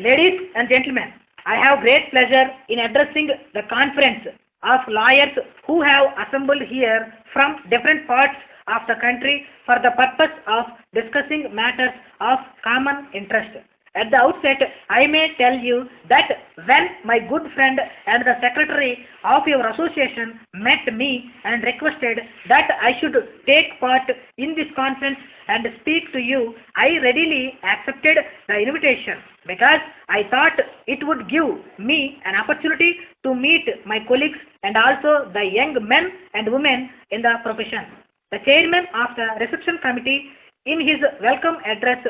Ladies and gentlemen, I have great pleasure in addressing the conference of lawyers who have assembled here from different parts of the country for the purpose of discussing matters of common interest. At the outset, I may tell you that when my good friend and the secretary of your association met me and requested that I should take part in this conference and speak to you, I readily accepted the invitation because I thought it would give me an opportunity to meet my colleagues and also the young men and women in the profession. The chairman of the reception committee, in his welcome address,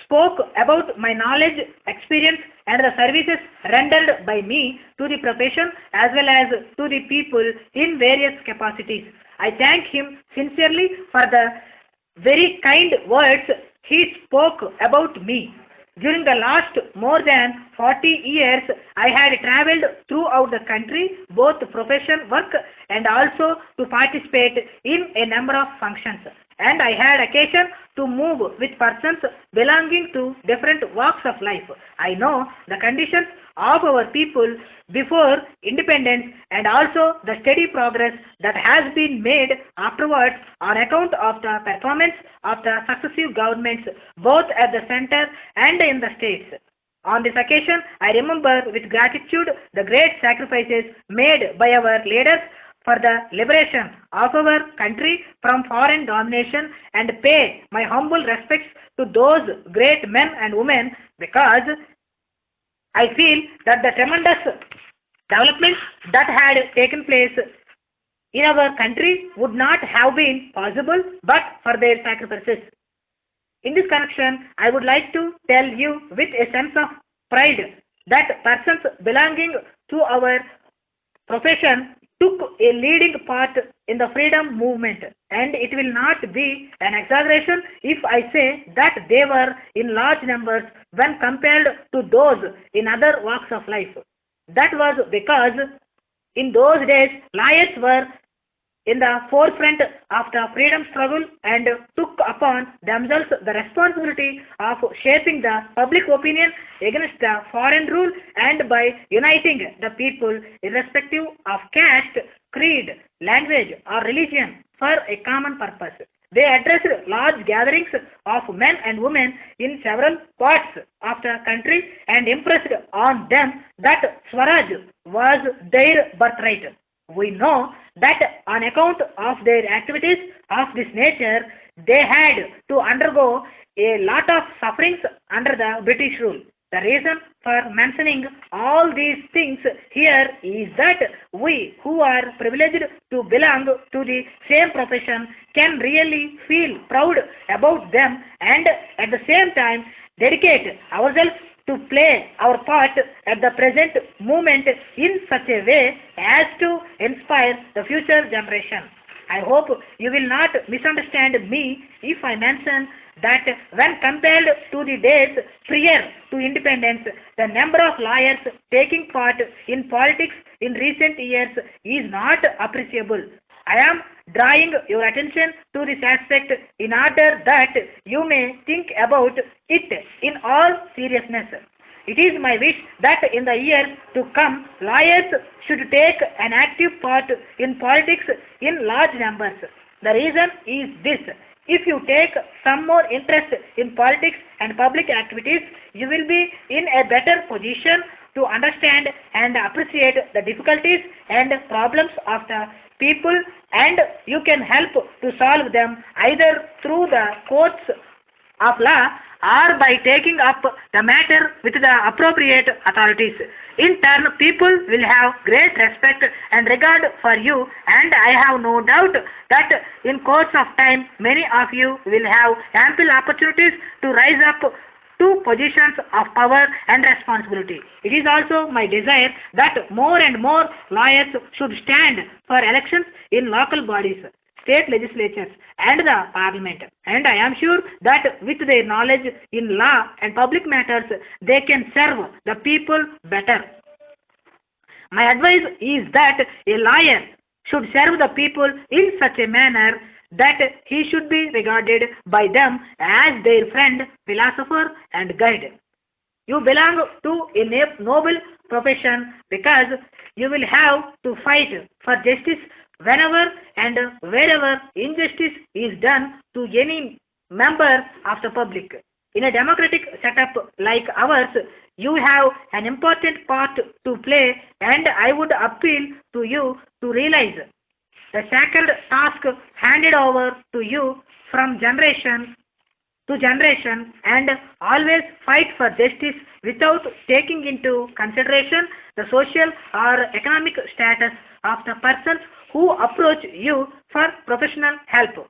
spoke about my knowledge, experience and the services rendered by me to the profession as well as to the people in various capacities. I thank him sincerely for the very kind words he spoke about me. During the last more than 40 years, I had traveled throughout the country, both profession work and also to participate in a number of functions. And I had occasion to move with persons belonging to different walks of life. I know the conditions of our people before independence and also the steady progress that has been made afterwards on account of the performance of the successive governments both at the center and in the states. On this occasion, I remember with gratitude the great sacrifices made by our leaders for the liberation of our country from foreign domination and pay my humble respects to those great men and women because I feel that the tremendous developments that had taken place in our country would not have been possible but for their sacrifices. In this connection, I would like to tell you with a sense of pride that persons belonging to our profession took a leading part in the freedom movement, and it will not be an exaggeration if I say that they were in large numbers when compared to those in other walks of life. That was because in those days lawyers were in the forefront of the freedom struggle and took upon themselves the responsibility of shaping the public opinion against the foreign rule and by uniting the people irrespective of caste, creed, language or religion for a common purpose. They addressed large gatherings of men and women in several parts of the country and impressed on them that Swaraj was their birthright. We know that on account of their activities of this nature, they had to undergo a lot of sufferings under the British rule. The reason for mentioning all these things here is that we who are privileged to belong to the same profession can really feel proud about them and at the same time dedicate ourselves to play our part at the present moment in such a way as to inspire the future generation. I hope you will not misunderstand me if I mention that when compared to the days prior to independence, the number of lawyers taking part in politics in recent years is not appreciable. I am drawing your attention to this aspect in order that you may think about it in all seriousness. It is my wish that in the years to come, lawyers should take an active part in politics in large numbers. The reason is this. If you take some more interest in politics and public activities, you will be in a better position to understand and appreciate the difficulties and problems of the people, and you can help to solve them either through the courts of law or by taking up the matter with the appropriate authorities. In turn, people will have great respect and regard for you, and I have no doubt that in course of time, many of you will have ample opportunities to rise up to positions of power and responsibility. It is also my desire that more and more lawyers should stand for elections in local bodies, state legislatures and the parliament, and I am sure that with their knowledge in law and public matters they can serve the people better. My advice is that a lawyer should serve the people in such a manner that he should be regarded by them as their friend, philosopher and guide. You belong to a noble profession because you will have to fight for justice whenever and wherever injustice is done to any member of the public. In a democratic setup like ours, you have an important part to play, and I would appeal to you to realize the sacred task handed over to you from generation to generation and always fight for justice without taking into consideration the social or economic status of the persons who approach you for professional help.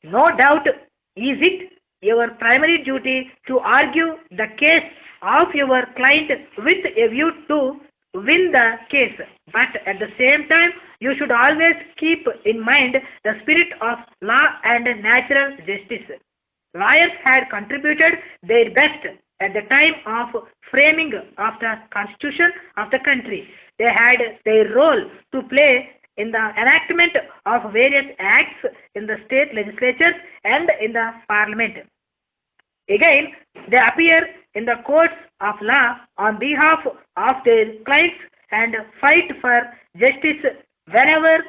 No doubt is it your primary duty to argue the case of your client with a view to win the case, but at the same time you should always keep in mind the spirit of law and natural justice. Lawyers had contributed their best at the time of framing of the constitution of the country. They had their role to play in the enactment of various acts in the state legislatures and in the parliament. Again, they appear in the courts of law on behalf of their clients and fight for justice whenever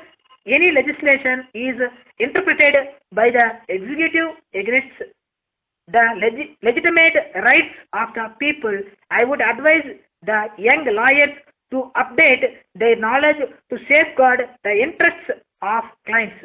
any legislation is interpreted by the executive against the legitimate rights of the people. I would advise the young lawyers to update their knowledge to safeguard the interests of clients.